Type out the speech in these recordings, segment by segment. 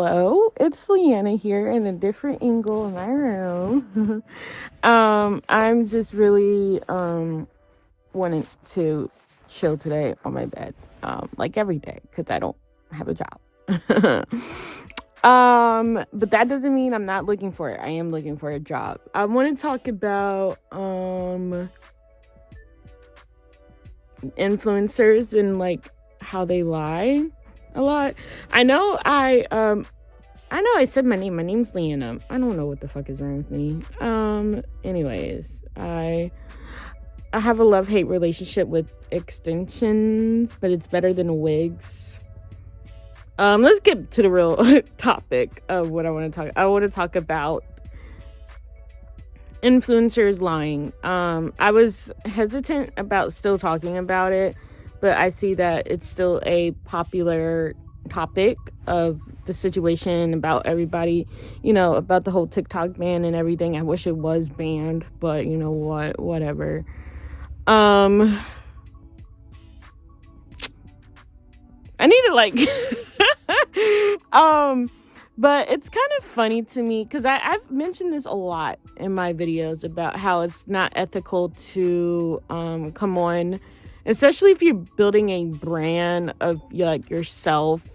Hello, it's Leanna here in a different angle in my room. I'm just really wanting to chill today on my bed, like every day, because I don't have a job. But that doesn't mean I'm not looking for it. I am looking for a job. I want to talk about influencers and like how they lie a lot. I know I said my name. My name's Leanna. I don't know what the fuck is wrong with me. Anyways, I have a love-hate relationship with extensions, but it's better than wigs. Let's get to the real topic of what I want to talk. I want to talk about influencers lying. I was hesitant about still talking about it, but I see that it's still a popular topic of the situation about everybody, about the whole TikTok ban and everything. I wish it was banned, but you know what, whatever. I need to like but it's kind of funny to me because I've mentioned this a lot in my videos about how it's not ethical to come on, especially if you're building a brand of like yourself,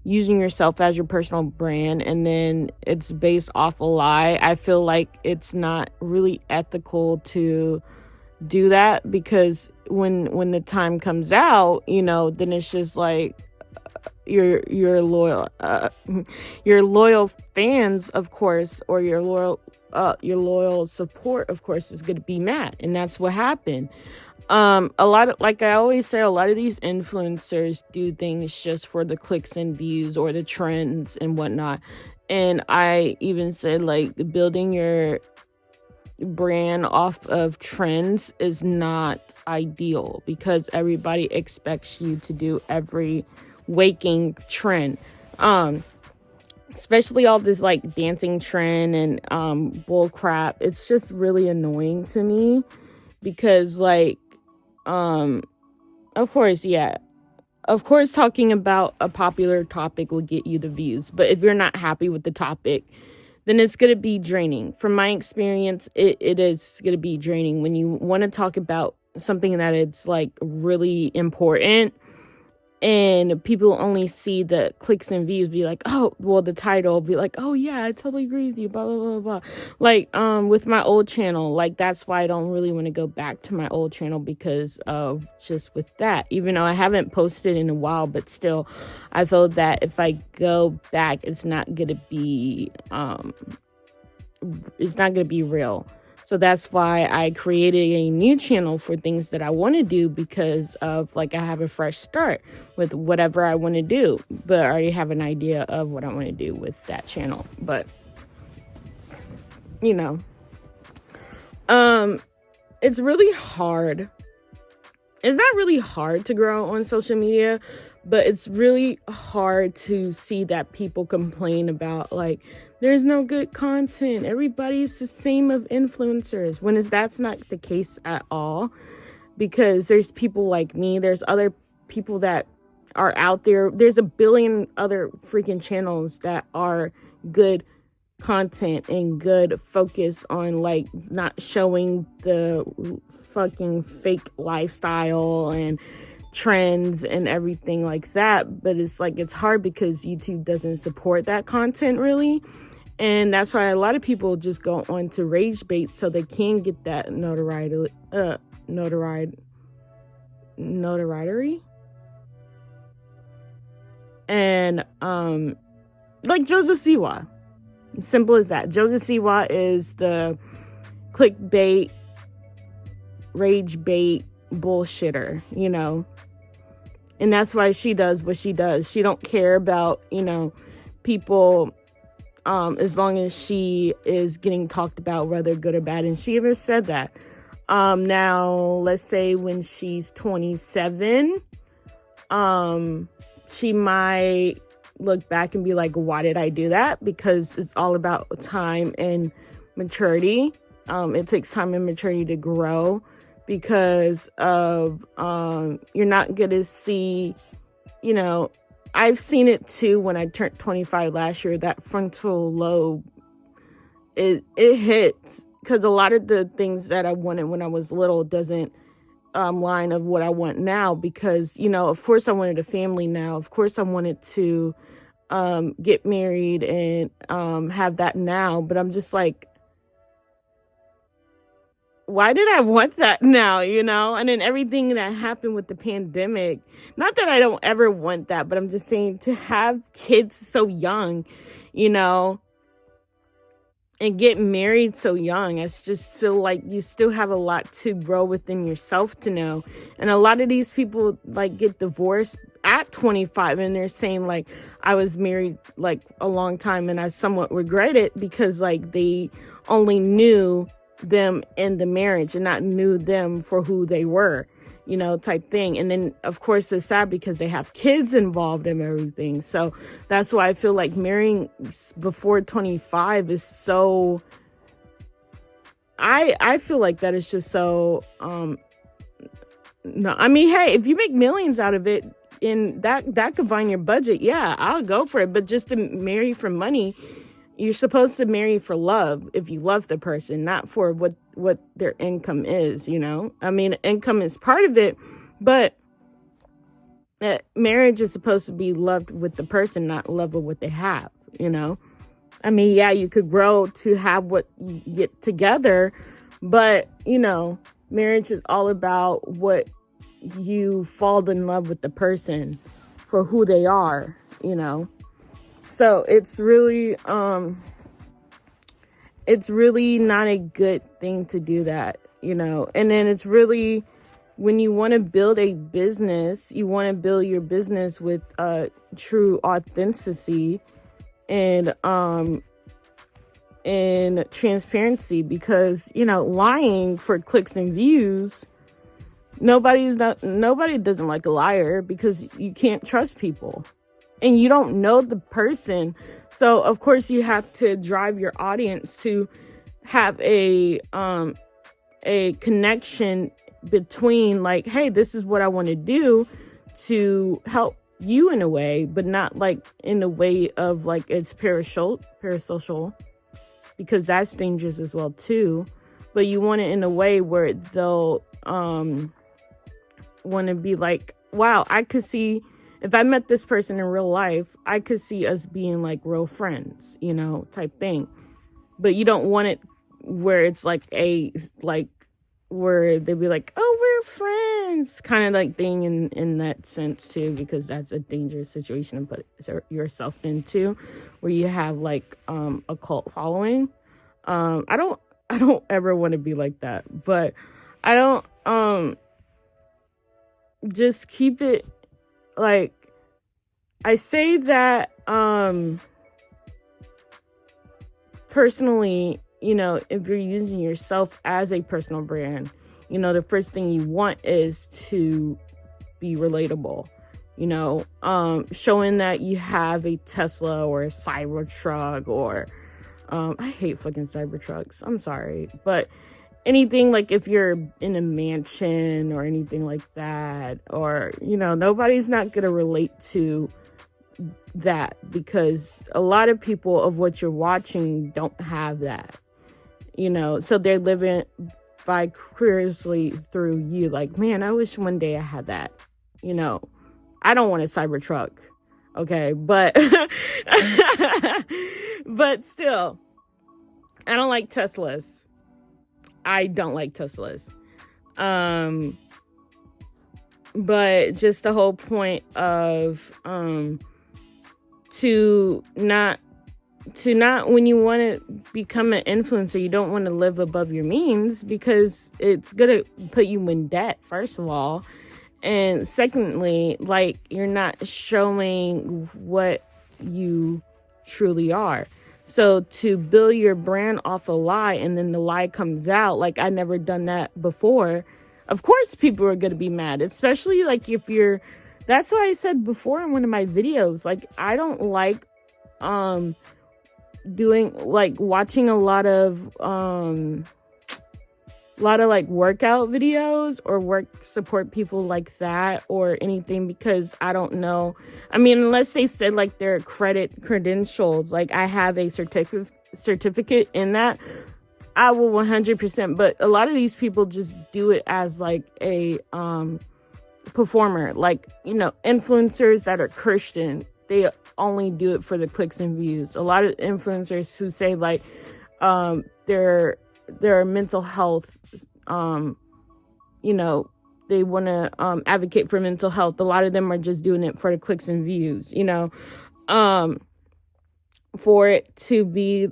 using yourself as your personal brand, and then it's based off a lie. I feel like it's not really ethical to do that, because when the time comes out, then it's just like your loyal fans, of course, or your loyal support, of course, is going to be mad. And that's what happened. A lot of, like I always say, a lot of these influencers do things just for the clicks and views or the trends and whatnot. And I even said, like, building your brand off of trends is not ideal, because everybody expects you to do every waking trend, especially all this like dancing trend and bull crap. It's just really annoying to me, because like of course talking about a popular topic will get you the views, but if you're not happy with the topic, then it's going to be draining. From my experience, it is going to be draining when you want to talk about something that it's like really important, and people only see the clicks and views, be like, oh, well, the title will be like, oh yeah, I totally agree with you, blah, blah, blah, blah. Like, with my old channel, like, that's why I don't really want to go back to my old channel, because of just with that, even though I haven't posted in a while, but still, I feel that if I go back, it's not going to be real. So that's why I created a new channel for things that I want to do, because of like I have a fresh start with whatever I want to do, but I already have an idea of what I want to do with that channel. But it's really hard. It's not really hard to grow on social media, but it's really hard to see that people complain about like there's no good content, everybody's the same of influencers, when that's not the case at all. Because there's people like me, there's other people that are out there, there's a billion other freaking channels that are good content and good focus on like not showing the fucking fake lifestyle and trends and everything like that. But it's like, it's hard because YouTube doesn't support that content really, and that's why a lot of people just go on to rage bait so they can get that notoriety. And like Joseph Siwa, simple as that. Joseph Siwa is the clickbait, rage bait bullshitter, and that's why she does what she does. She don't care about people, as long as she is getting talked about, whether good or bad. And she even said that. Now, let's say when she's 27, she might look back and be like, why did I do that? Because it's all about time and maturity. It takes time and maturity to grow, because of you're not going to see, I've seen it too when I turned 25 last year. That frontal lobe, it hits, because a lot of the things that I wanted when I was little doesn't line of what I want now, because, you know, of course I wanted a family now. Of course I wanted to get married and have that now. But I'm just like, why did I want that now, you know? And then everything that happened with the pandemic, not that I don't ever want that, but I'm just saying, to have kids so young, you know, and get married so young, I just feel like you still have a lot to grow within yourself to know. And a lot of these people like get divorced at 25, and they're saying like, I was married like a long time and I somewhat regret it, because like they only knew them in the marriage and not knew them for who they were, you know, type thing. And then of course it's sad because they have kids involved in everything. So that's why I feel like marrying before 25 is so, I feel like that is just so no, I mean, hey, if you make millions out of it and that could find your budget, yeah, I'll go for it. But just to marry for money, you're supposed to marry for love, if you love the person, not for what their income is, you know? I mean, income is part of it, but marriage is supposed to be loved with the person, not love with what they have, you know? I mean, yeah, you could grow to have what you get together, but, you know, marriage is all about what you fall in love with the person for who they are, you know? So it's really not a good thing to do that, you know. And then it's really, when you want to build a business, you want to build your business with true authenticity and transparency, because, you know, lying for clicks and views, nobody doesn't like a liar, because you can't trust people. And you don't know the person. So, of course, you have to drive your audience to have a connection between, like, hey, this is what I want to do to help you in a way, but not, like, in a way of, like, it's parasocial, because that's dangerous as well, too. But you want it in a way where they'll want to be like, wow, I could see... if I met this person in real life, I could see us being like real friends, you know, type thing. But you don't want it where it's like where they'd be like, oh, we're friends, kind of like thing in that sense too, because that's a dangerous situation to put yourself into, where you have like a cult following. I don't ever want to be like that, but I don't just keep it. Like, I say that, personally, you know, if you're using yourself as a personal brand, you know, the first thing you want is to be relatable, you know, showing that you have a Tesla or a Cybertruck or, I hate fucking Cybertrucks. I'm sorry, but anything, like if you're in a mansion or anything like that, or, you know, nobody's not going to relate to that, because a lot of people of what you're watching don't have that, you know, so they're living vicariously through you. Like, man, I wish one day I had that, you know. I don't want a Cybertruck, okay, but but still, I don't like Teslas. I don't like Teslas. But just the whole point of to not when you want to become an influencer, you don't want to live above your means, because it's gonna put you in debt, first of all, and secondly, like, you're not showing what you truly are. So to build your brand off a lie, and then the lie comes out, like, I never done that before, of course people are going to be mad, especially like if you're, that's what I said before in one of my videos, like, I don't like doing, like, watching a lot of a lot of like workout videos or work support people like that or anything, because I don't know. I mean, unless they said like their credentials, like I have a certificate in that, I will 100%. But a lot of these people just do it as like a performer, like, you know, influencers that are Christian, they only do it for the clicks and views. A lot of influencers who say like their mental health, you know, they want to advocate for mental health. A lot of them are just doing it for the clicks and views, you know, for it to be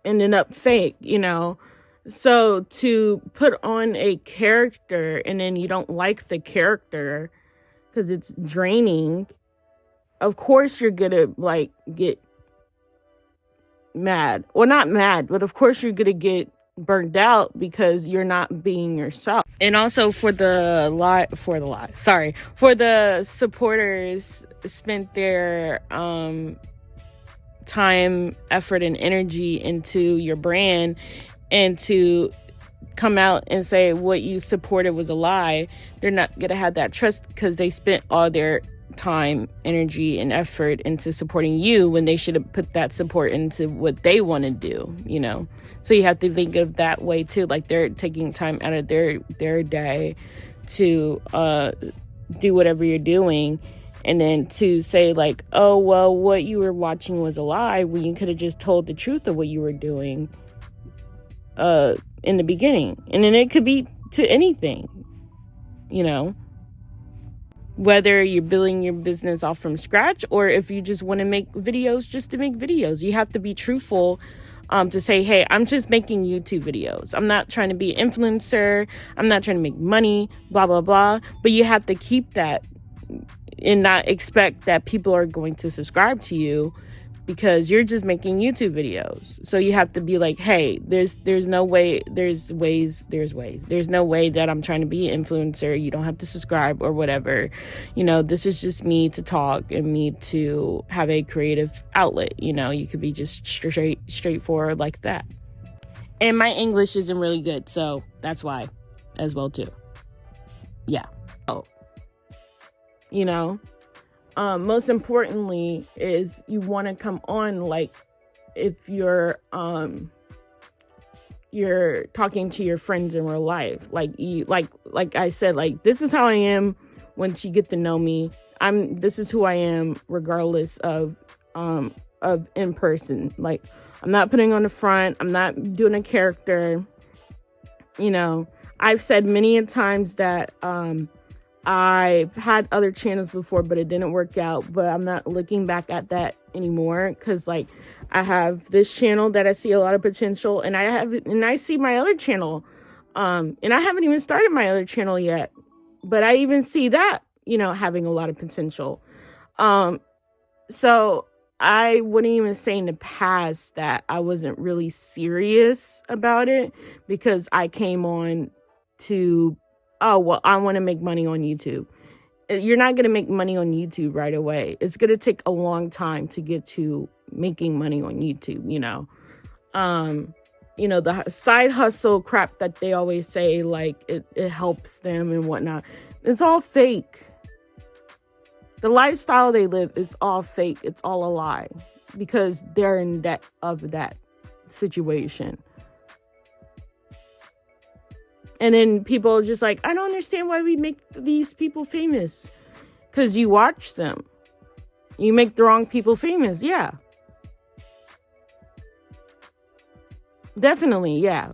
ending up fake, you know. So to put on a character and then you don't like the character because it's draining, of course you're gonna like get mad. Well, not mad, but of course you're gonna get burnt out because you're not being yourself. And also for the supporters spent their time, effort, and energy into your brand, and to come out and say what you supported was a lie, they're not gonna have that trust because they spent all their time, energy, and effort into supporting you when they should have put that support into what they want to do, you know. So you have to think of that way too, like they're taking time out of their day to do whatever you're doing, and then to say like, oh well, what you were watching was a lie, when you could have just told the truth of what you were doing in the beginning. And then it could be to anything, you know, whether you're building your business off from scratch or if you just want to make videos just to make videos. You have to be truthful to say, hey, I'm just making YouTube videos. I'm not trying to be an influencer. I'm not trying to make money, blah, blah, blah. But you have to keep that and not expect that people are going to subscribe to you because you're just making YouTube videos. So you have to be like, hey, there's no way, there's ways. There's no way that I'm trying to be an influencer. You don't have to subscribe or whatever. You know, this is just me to talk and me to have a creative outlet. You know, you could be just straightforward like that. And my English isn't really good, so that's why as well too. Yeah. Oh, you know, most importantly is you want to come on like if you're talking to your friends in real life, like you like I said, like this is how I am once you get to know me. This is who I am regardless of in person. Like I'm not putting on the front, I'm not doing a character. You know, I've said many a times that I've had other channels before, but it didn't work out. But I'm not looking back at that anymore because, like, I have this channel that I see a lot of potential, and I see my other channel, and I haven't even started my other channel yet, but I even see that, you know, having a lot of potential. So I wouldn't even say in the past that I wasn't really serious about it because I came on to, oh, well, I want to make money on YouTube. You're not going to make money on YouTube right away. It's going to take a long time to get to making money on YouTube, you know. You know, the side hustle crap that they always say, like, it helps them and whatnot. It's all fake. The lifestyle they live is all fake. It's all a lie because they're in debt of that situation. And then people are just like, I don't understand why we make these people famous. Because you watch them. You make the wrong people famous. Yeah. Definitely, yeah.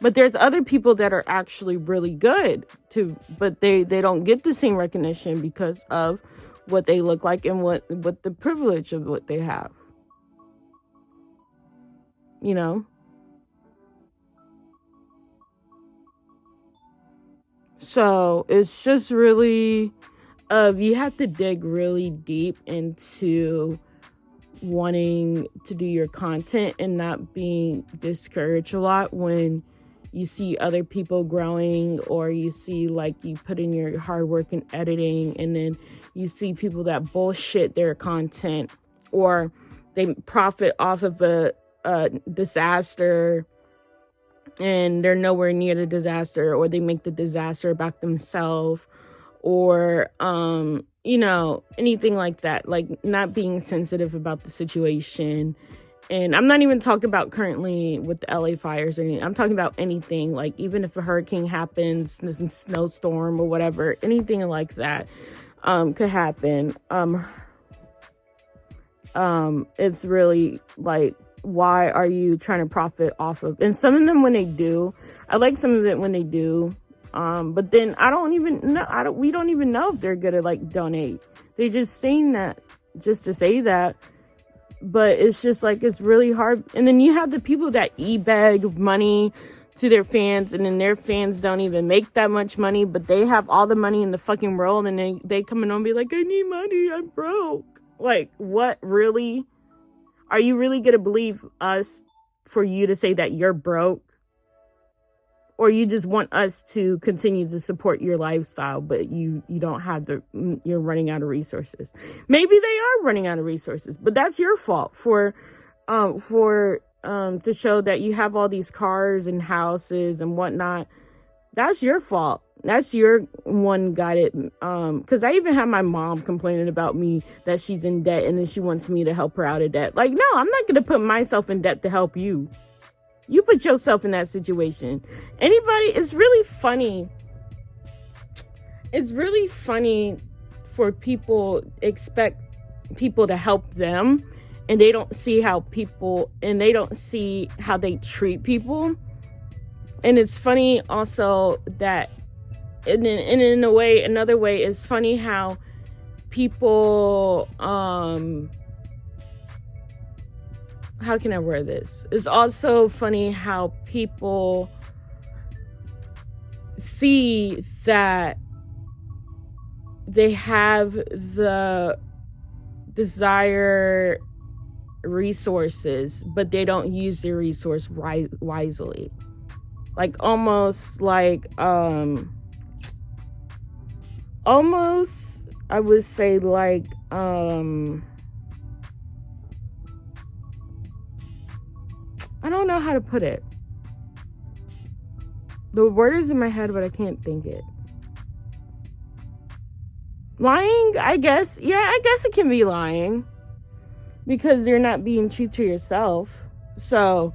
But there's other people that are actually really good too, but they don't get the same recognition because of what they look like and what the privilege of what they have. You know? So it's just really, you have to dig really deep into wanting to do your content and not being discouraged a lot when you see other people growing, or you see like you put in your hard work in editing and then you see people that bullshit their content, or they profit off of a disaster and they're nowhere near the disaster, or they make the disaster about themselves, or anything like that, like not being sensitive about the situation. And I'm not even talking about currently with the LA fires or anything. I'm talking about anything, like even if a hurricane happens, a snowstorm or whatever, anything like that could happen. It's really like, why are you trying to profit off of? And some of them, when they do, I like some of it when they do. But then I don't even know. We don't even know if they're gonna like donate. They just saying that just to say that. But it's just like, it's really hard. And then you have the people that e-bag money to their fans, and then their fans don't even make that much money, but they have all the money in the fucking world, and they come in and be like, I need money, I'm broke. Like, what, really? Are you really gonna believe us for you to say that you're broke? Or you just want us to continue to support your lifestyle, but you don't have you're running out of resources. Maybe they are running out of resources, but that's your fault to show that you have all these cars and houses and whatnot. That's your fault. That's your one guided, because I even have my mom complaining about me that she's in debt, and then she wants me to help her out of debt. Like, no, I'm not going to put myself in debt to help you. You put yourself in that situation. It's really funny. It's really funny for people expect people to help them, and they don't see how they treat people. And it's funny also that, and in a way, another way, it's funny how people, how can I word this? It's also funny how people see that they have the desired resources, but they don't use their resource wisely. Like, almost, I would say, like, I don't know how to put it. The word is in my head, but I can't think it. Lying, I guess. Yeah, I guess it can be lying. Because you're not being true to yourself. So,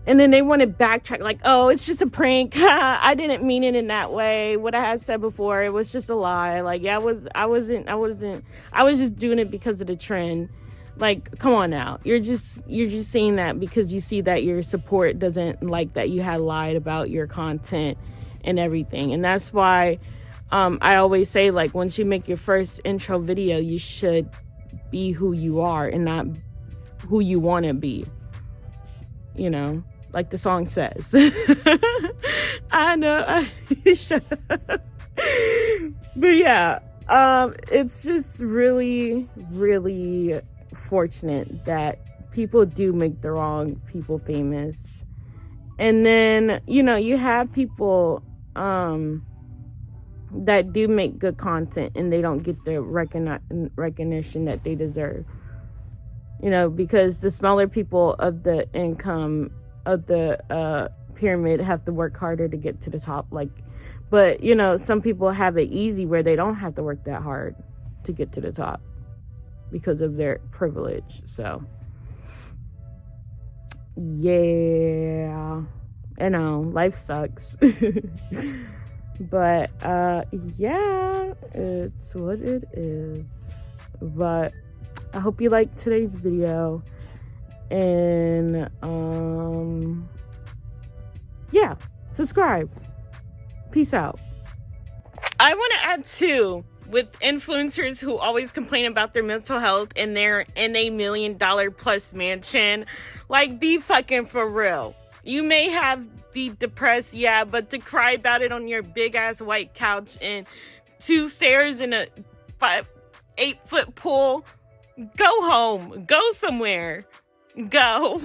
and then they want to backtrack, like, oh, it's just a prank. I didn't mean it in that way. What I had said before, it was just a lie. Like, yeah, I was just doing it because of the trend. Like, come on now. You're just saying that because you see that your support doesn't like that you had lied about your content and everything. And that's why I always say, like, once you make your first intro video, you should be who you are and not who you want to be. You know, like the song says. I know. Shut up. But yeah, it's just really, really fortunate that people do make the wrong people famous. And then, you have people that do make good content and they don't get the recognition that they deserve. Because the smaller people of the income of the pyramid have to work harder to get to the top. But some people have it easy where they don't have to work that hard to get to the top because of their privilege. So, yeah, I know, life sucks. But, yeah, it's what it is. But I hope you liked today's video. And, yeah, subscribe. Peace out. I want to add too, with influencers who always complain about their mental health and they're in a $1 million plus mansion, like, be fucking for real. You may be depressed, yeah, but to cry about it on your big ass white couch and 2 stairs in a 8-foot pool, go home, go somewhere, go.